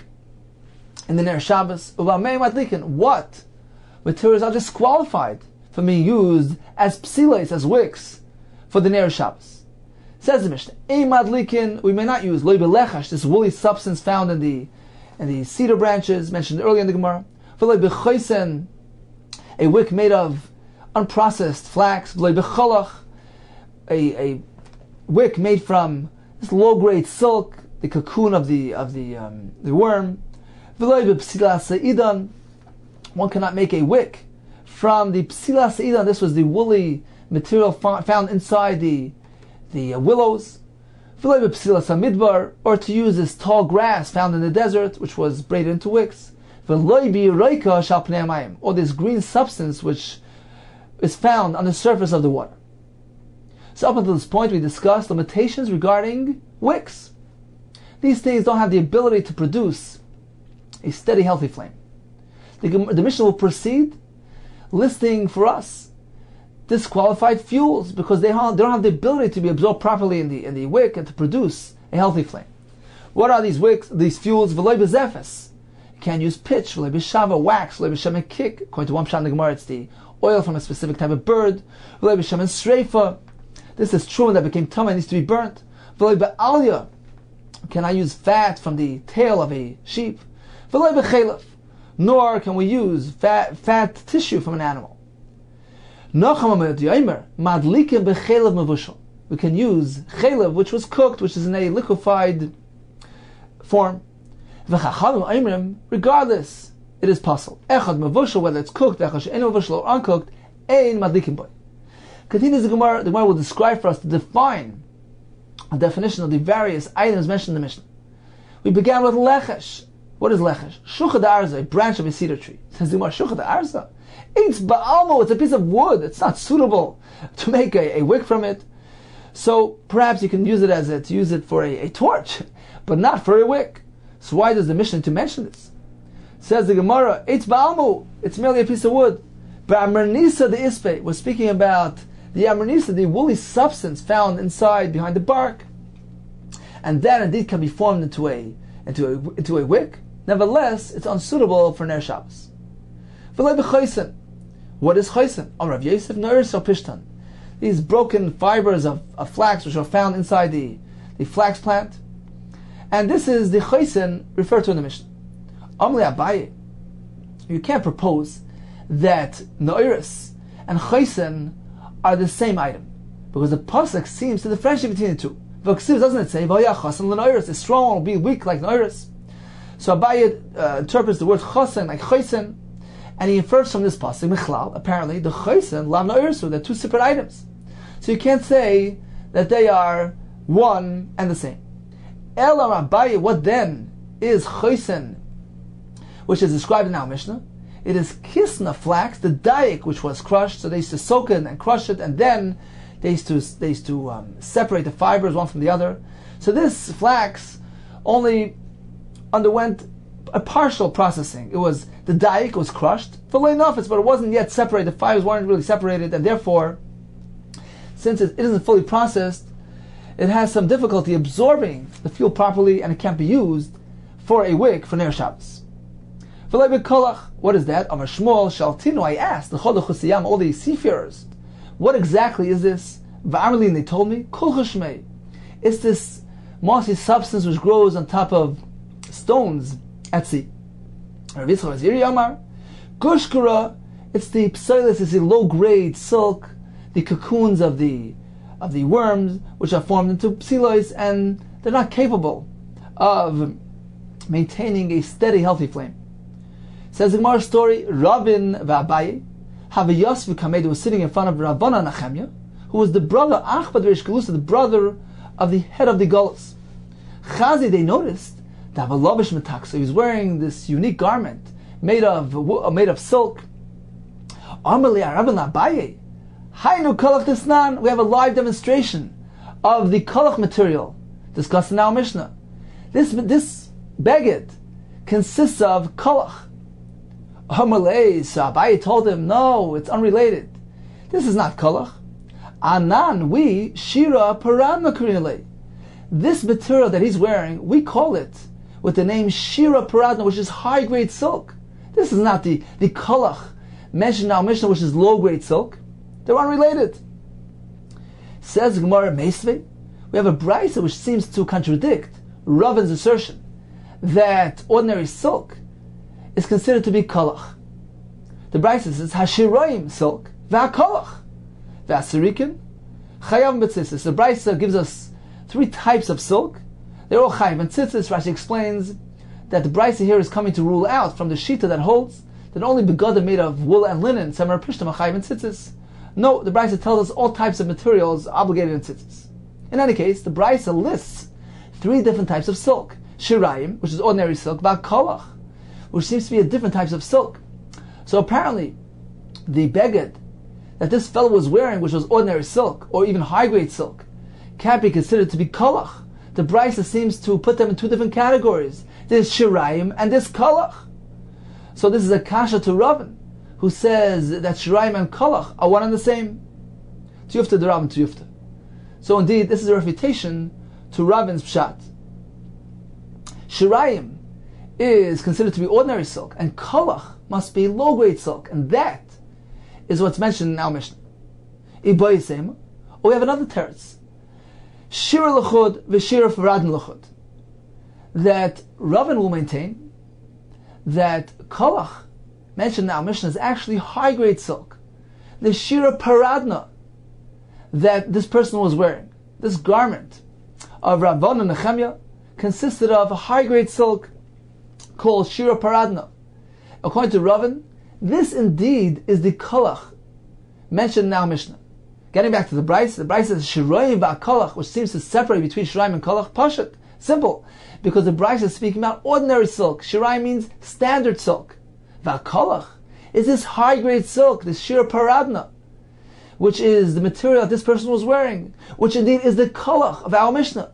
in the Neir Shabbos? What materials are disqualified from being used as psiles, as wicks, for the Neir Shabbos? Says the Mishnah, we may not use loy belechash, this woolly substance found in the cedar branches mentioned earlier in the Gemara. V'loy b'choisen, a wick made of unprocessed flax. V'loy b'cholach, a wick made from this low-grade silk, the cocoon of the worm. V'loy b'psilas se'idan, one cannot make a wick from the psilas se'idan. This was the woolly material found inside the willows. V'loy b'psilas hamidbar, or to use this tall grass found in the desert, which was braided into wicks. V'loy b'roika shal pnei hamayim, or this green substance which is found on the surface of the water. So up until this point, we discussed limitations regarding wicks. These things don't have the ability to produce a steady, healthy flame. The Mishnah will proceed listing for us disqualified fuels because they don't have the ability to be absorbed properly in the wick and to produce a healthy flame. What are these wicks? These fuels? V'loy b'zefes. You can't use pitch. V'loy b'shava, wax. V'loy b'shemen kik. According to one pshat in the Gemara, it's the oil from a specific type of bird. V'loy b'shemen sreifa. This is true and that became tumah and needs to be burnt. V'loy b'alya. Can I use fat from the tail of a sheep? V'loy b'chelef. Nor can we use fat tissue from an animal. We can use chelev, which was cooked, which is in a liquefied form. Regardless, it is possible. Whether it's cooked, or uncooked, continues the Gemara will describe for us to define a definition of the various items mentioned in the Mishnah. We began with lechesh. What is lechesh? Shuchad arza, a branch of a cedar tree. Says the Gemara, shuchad arza. It's ba'almo, it's a piece of wood. It's not suitable to make a wick from it. So perhaps you can use it for a torch, but not for a wick. So why does the Mishnah to mention this? Says the Gemara, it's ba'almo, it's merely a piece of wood. Ba'amernisa the ispe, we're speaking about the amernisa, the woolly substance found inside, behind the bark. And that indeed can be formed into a wick. Nevertheless, it's unsuitable for Ner Shabbos. What is choisen? Rav Yosef Noris or Pishtan. These broken fibers of flax which are found inside the flax plant. And this is the choisen referred to in the Mishnah. Amli Abaye. You can't propose that Noiris and choisen are the same item, because the pasuk seems to differentiate between the two. V'ksiv doesn't it say V'yachasen l'Noiris? The strong one will be weak like Noiris. So Abaye interprets the word chosen like choisen. And he infers from this pasuk, Michlal, apparently, the choisen, lav na'irsu, they're two separate items. So you can't say that they are one and the same. Ela Abaye, what then is choisen, which is described in our Mishnah? It is kisna flax, the daik which was crushed, so they used to soak it and crush it, and then they used to separate the fibers one from the other. So this flax only underwent a partial processing. It was the daik was crushed, fully enough, but it wasn't yet separated. The fibers weren't really separated, and therefore, since it isn't fully processed, it has some difficulty absorbing the fuel properly, and it can't be used for a wick for Ner Shabbos. What is that? Amar Shmuel Shaltinu. I asked the Chol Chusiyam, all the seafarers, what exactly is this? V'amarli, and they told me, Kol Chushmei. It's this mossy substance which grows on top of stones at sea. Rav Yitzchak Aziri Amar, Gushkura. It's the psilis, it's the low-grade silk, the cocoons of the worms, which are formed into psilois, and they're not capable of maintaining a steady, healthy flame. Says the Gemara story, Rabin v'Abaye, Havayas v'Kamedu was sitting in front of Ravana Nachemya, who was the brother, Achbad Reish Galusa, the brother of the head of the Galus. Chazi, they noticed that Havalabish Metak, so he was wearing this unique garment made of silk. Amarli Rabin Abaye, Hainu Kolach Desnan, we have a live demonstration of the Kolach material discussed in our Mishnah. This beged consists of Kolach. Amalei, so Abaye told him, no, it's unrelated. This is not Kolach. Anan, we, Shira Paradna Kurinale. This material that he's wearing, we call it with the name Shira Paradna, which is high-grade silk. This is not the Kolach mentioned in our Mishnah, which is low-grade silk. They're unrelated. Says Gemara Meisvei, we have a brisa which seems to contradict Ravin's assertion that ordinary silk is considered to be kolach. The brisa says Hashiroim silk, v'akolach, v'asirikin, chayav b'tzitzis. The brisa gives us three types of silk. They're all chayav and tzitzis. Rashi explains that the brisa here is coming to rule out from the shita that holds that only begadim made of wool and linen, samar pishtam, chayav and tzitzis. No, the brisa tells us all types of materials obligated in tzitzis. In any case, the brisa lists three different types of silk. Shirayim, which is ordinary silk, v'akolach, which seems to be a different types of silk. So apparently, the beged that this fellow was wearing, which was ordinary silk, or even high-grade silk, can't be considered to be kolach. The brisa seems to put them in two different categories. There's shirayim and there's kolach. So this is a kasha to Ravin, who says that shirayim and kolach are one and the same. Tiyufta de Ravin tiyufta. So indeed, this is a refutation to Ravin's pshat. Shirayim is considered to be ordinary silk, and kolach must be low-grade silk, and that is what's mentioned in our Mishnah. Or we have another teretz, Shira l'chud v'shira faradin l'chud, that Ravin will maintain that kolach mentioned in our Mishnah is actually high-grade silk. The shira paradna that this person was wearing, this garment of Ravana Nechemya, consisted of a high-grade silk called Shira Paradna. According to Ravin, this indeed is the kolach mentioned in our Mishnah. Getting back to the brisa says Shirayim v'akolach, which seems to separate between Shirayim and kolach. Pashat, simple, because the brisa is speaking about ordinary silk. Shirayim means standard silk. V'akolach is this high-grade silk, this Shira Paradna, which is the material that this person was wearing, which indeed is the kolach of our Mishnah.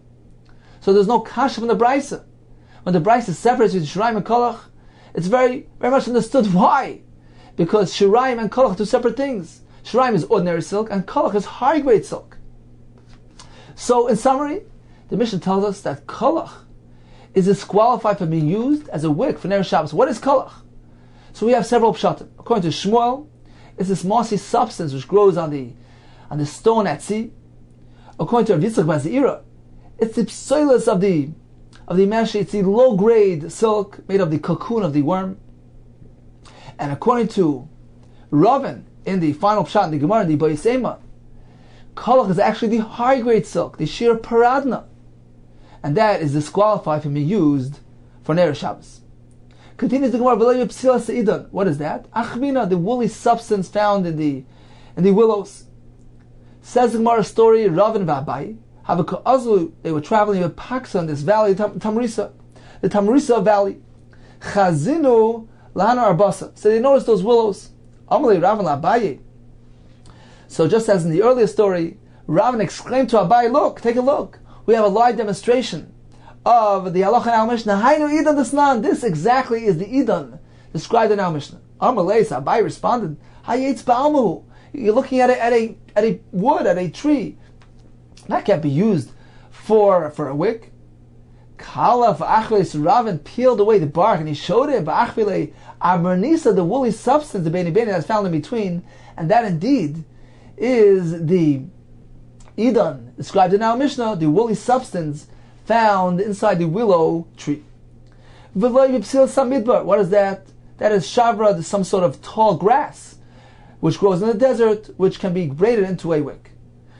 So there's no kasha from the brisa. When the brisa separates between shirayim and kolach, it's very, very much understood why. Because shirayim and kolach are two separate things. Shirayim is ordinary silk, and kolach is high-grade silk. So, in summary, the Mishnah tells us that kolach is disqualified from being used as a wick for Ner Shabbos. What is kolach? So we have several pshatim. According to Shmuel, it's this mossy substance which grows on the stone at sea. According to Rav Yitzchak Bazira, it's the psoilus of the mesh, it's the low-grade silk made of the cocoon of the worm. And according to Ravin, in the final pshat in the Gemara, in the Boyisema, kolach is actually the high-grade silk, the shir paradna. And that is disqualified from being used for Ner Shabbos. Continues the Gemara, what is that? Achmina, the woolly substance found in the willows. Says the Gemara story, Ravin v'Abai, they were traveling with Paksa in this valley, the Tamrisa valley. Chazinu lahana arbasa. So they noticed those willows. Amalei Ravin l'Abaye. So just as in the earlier story, Ravin exclaimed to Abaye, look, take a look. We have a live demonstration of the halacha in our Mishnah. Hainu idan desnan. This exactly is the idan described in our Mishnah. Amalei Abai responded, Hayetz ba'almu. You're looking at a wood, at a tree. That can't be used for a wick. Kala v'achvele Ravin peeled away the bark and he showed it v'achvele amernisa, the woolly substance, the beni that's found in between, and that indeed is the idan described in our Mishnah, the woolly substance found inside the willow tree. What is that? That is shavra, some sort of tall grass which grows in the desert, which can be braided into a wick.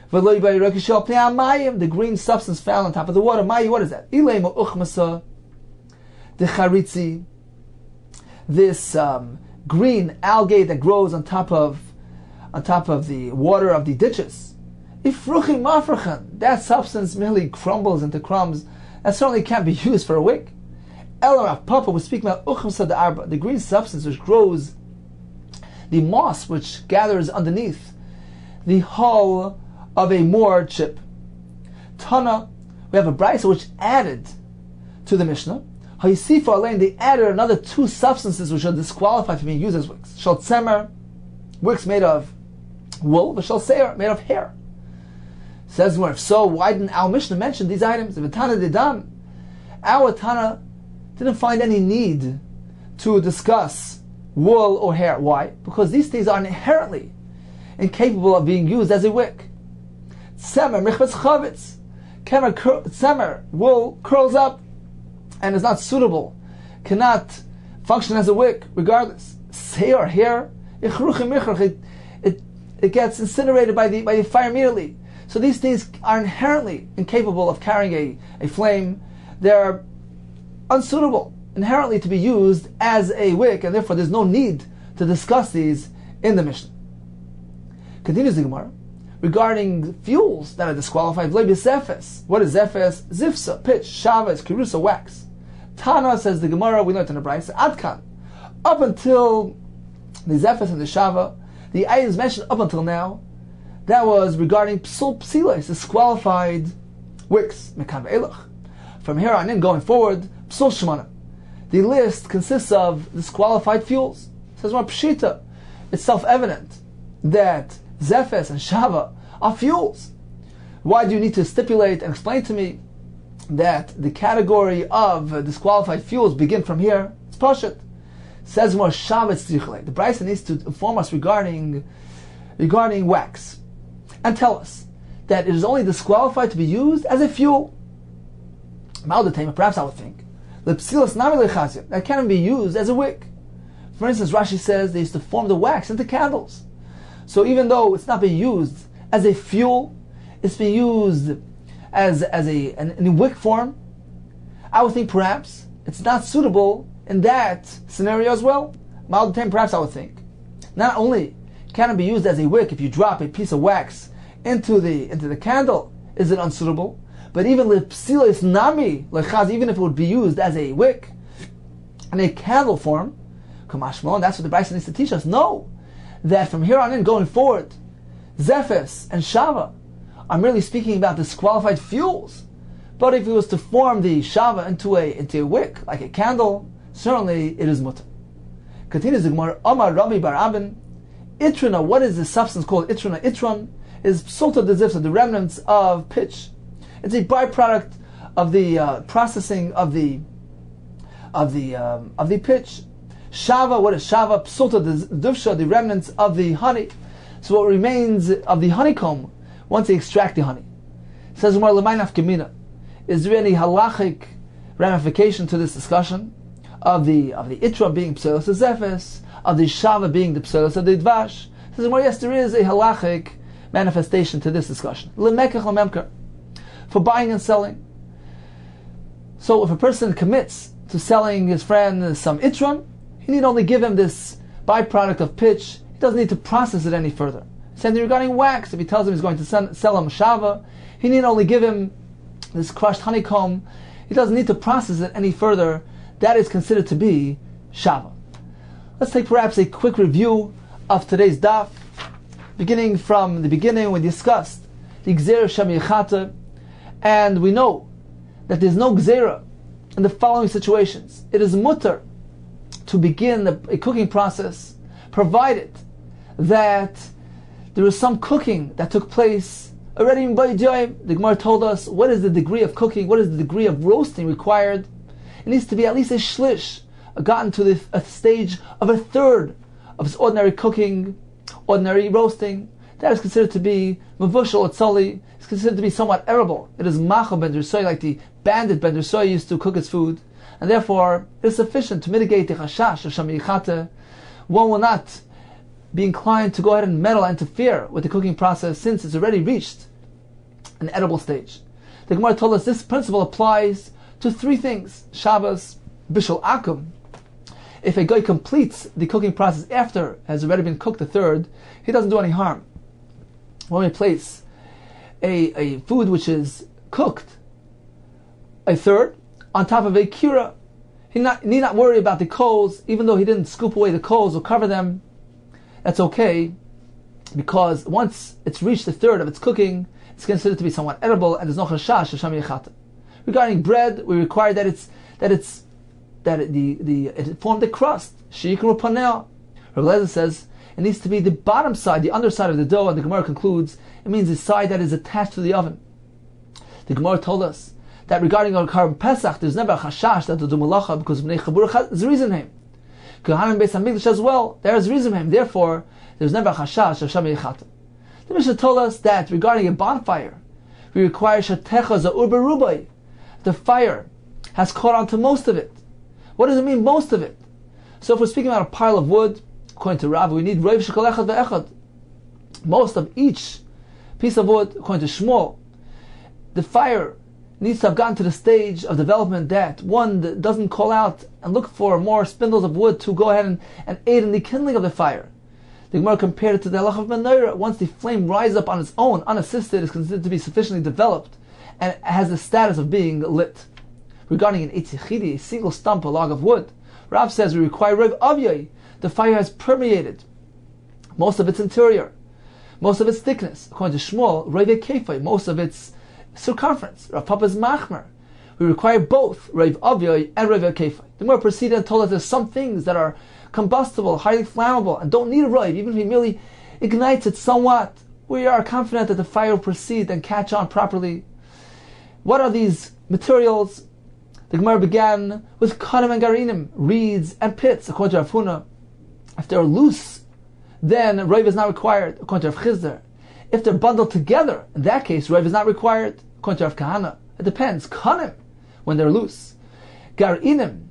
The green substance found on top of the water. What is that? This green algae that grows on top of the water of the ditches. That substance merely crumbles into crumbs. That certainly can't be used for a wick. Papa was speaking about the green substance which grows, the moss which gathers underneath the hull of a moored ship. Tana, we have a brisa which added to the Mishnah. They added another two substances which are disqualified from being used as wicks. Shal tzemer, wicks made of wool, but shal seir, made of hair. Says more, if so, why didn't our Mishnah mention these items? If Tana Didan, our Tana didn't find any need to discuss wool or hair. Why? Because these things are inherently incapable of being used as a wick. Tzemer, michvetz chavitz. Tzemer, wool, curls up and is not suitable, cannot function as a wick, regardless. Seir, hair, it gets incinerated by the fire immediately. So these things are inherently incapable of carrying a flame. They're unsuitable inherently to be used as a wick, and therefore there's no need to discuss these in the Mishnah. Continues the Gemara regarding fuels that are disqualified. What is zephes? Zifsa, pitch, shavas, kirusa, wax. Tana, says the Gemara, we learned in the Brisa, Adkan. Up until the zephes and the shava, the items mentioned up until now, that was regarding psul psiles, disqualified wicks. From here on in, going forward, psul shemanim. The list consists of disqualified fuels. It says, well, pshita, it's self-evident that zephes and shava are fuels. Why do you need to stipulate and explain to me that the category of disqualified fuels begin from here? It's pashut. Says more shavetz tichle. The Brisa needs to inform us regarding wax and tell us that it is only disqualified to be used as a fuel. Maldatema, perhaps I would think, that can be used as a wick. For instance, Rashi says they used to form the wax into candles. So even though it's not being used as a fuel, it's being used in a wick form, I would think perhaps it's not suitable in that scenario as well. Maldatema, perhaps I would think, not only can it be used as a wick if you drop a piece of wax into the candle, is it unsuitable? But even lepsilis nami lechaz, even if it would be used as a wick in a candle form, kamashmon, that's what the Brisa needs to teach us. No, that from here on in, going forward, zephes and shava are merely speaking about disqualified fuels. But if it was to form the shava into a wick, like a candle, certainly it is mutter. Continues the Gemara, Amar Rabbi Bar Abin, Itrina, what is the substance called Itrina? Itron is psulta de zifsa, the remnants of pitch. It's a byproduct of the processing of the pitch. Shava, what is shava? Psulta de dufsha, the remnants of the honey. So what remains of the honeycomb once they extract the honey. It says more lemainaf gemina. Is there any halachic ramification to this discussion of the itra being pselos zephes, of the shava being the pselos of the dvash? It says more, yes, there is a halachic manifestation to this discussion. Lemekach lememker, for buying and selling. So if a person commits to selling his friend some itron, he need only give him this byproduct of pitch. He doesn't need to process it any further. Same thing regarding wax. If he tells him he's going to sell him shava, he need only give him this crushed honeycomb. He doesn't need to process it any further. That is considered to be shava. Let's take perhaps a quick review of today's daf. Beginning from the beginning, we discussed the Gzer Shem Yechata, and we know that there's no gzera in the following situations. It is mutter to begin a cooking process, provided that there is some cooking that took place already in Bayit Yom. The Gemara told us what is the degree of cooking, what is the degree of roasting required. It needs to be at least a shlish, gotten to a stage of a third of its ordinary cooking, ordinary roasting. That is considered to be mavushal otzali. It's considered to be somewhat edible. It is machal ben dersoy, like the bandit ben dersoy used to cook his food, and therefore it is sufficient to mitigate the chashash of shami yichate. One will not be inclined to go ahead and meddle and interfere with the cooking process since it's already reached an edible stage. The Gemara told us this principle applies to three things: Shabbos, bishul akum. If a guy completes the cooking process after it has already been cooked a third, he doesn't do any harm. When we place a food which is cooked a third on top of a kira, he need not worry about the coals, even though he didn't scoop away the coals or cover them. That's okay, because once it's reached a third of its cooking, it's considered to be somewhat edible, and there's no chashash of shami yichate. Regarding bread, we require that it formed a crust. Sheikru panel. Rabbi Lezer says it needs to be the bottom side, the underside of the dough, and the Gemara concludes it means the side that is attached to the oven. The Gemara told us that regarding our Karban Pesach, there's never a chashash that to do malacha because Bnei Chabur is reason him. Kohanim Beis Hamikdash as well, there is reason him. Therefore, there's never a chashash of shami yichate. The Mishnah told us that regarding a bonfire, we require shatecha za'ur berubai. The fire has caught on to most of it. What does it mean, most of it? So if we're speaking about a pile of wood, according to Rav, we need roiv shekol echad ve'echad. Most of each piece of wood, according to Shmuel, the fire needs to have gotten to the stage of development that one doesn't call out and look for more spindles of wood to go ahead and aid in the kindling of the fire. The Gemara compared it to the halach of menorah. Once the flame rises up on its own, unassisted, is considered to be sufficiently developed and has the status of being lit. Regarding an eitz yichidi, a single stump, a log of wood, Rav says we require rev avyai. The fire has permeated most of its interior, most of its thickness. According to Shmuel, rev kefai, most of its circumference. Rav Papa's machmer. We require both rev avyai and rev kefai. The more proceeded and told us there's some things that are combustible, highly flammable, and don't need a rev, even if he merely ignites it somewhat. We are confident that the fire will proceed and catch on properly. What are these materials? The Gemara began with kanim and garinim, reeds and pits, according to Rav Huna. If they're loose, then reiv is not required, according to Rav Chizder. If they're bundled together, in that case, reiv is not required, according to Rav Kahana. It depends. Kanim, when they're loose. Garinim,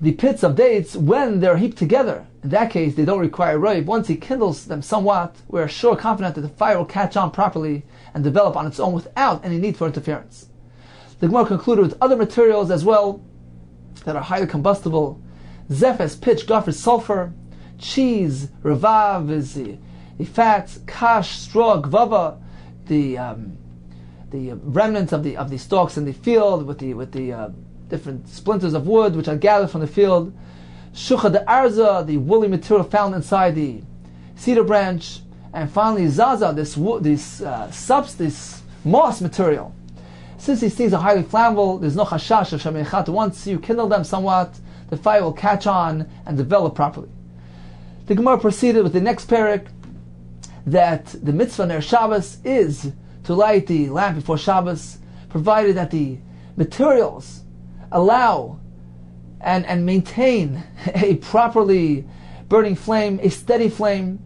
the pits of dates, when they're heaped together, in that case, they don't require reiv. Once he kindles them somewhat, we're sure, confident that the fire will catch on properly and develop on its own without any need for interference. The Gemara concluded with other materials as well that are highly combustible. Zephes, pitch, gopher, sulfur, cheese, ravav is the fats, kash, straw, gvava, the remnants of the stalks in the field with the different splinters of wood which are gathered from the field. Shucha de arza, the woolly material found inside the cedar branch, and finally zaza, this moss material. Since these things are highly flammable, there's no chashash of shami yichate. Once you kindle them somewhat, the fire will catch on and develop properly. The Gemara proceeded with the next parak that the mitzvah ner Shabbos is to light the lamp before Shabbos, provided that the materials allow and maintain a properly burning flame, a steady flame,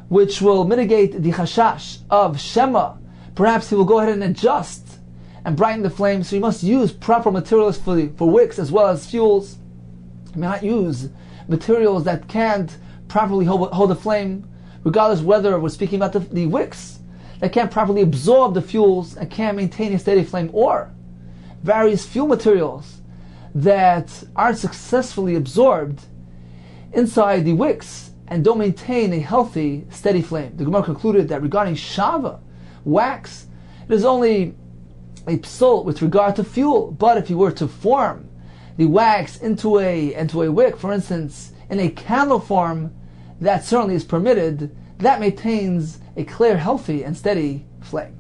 which will mitigate the chashash of Shema. Perhaps he will go ahead and adjust and brighten the flame, so you must use proper materials for wicks as well as fuels. You may not use materials that can't properly hold the flame, regardless whether we're speaking about the wicks that can't properly absorb the fuels and can't maintain a steady flame, or various fuel materials that aren't successfully absorbed inside the wicks and don't maintain a healthy, steady flame. The Gemara concluded that regarding shava, wax, it is only a psul with regard to fuel, but if you were to form the wax into a wick, for instance, in a candle form, that certainly is permitted. That maintains a clear, healthy, and steady flame.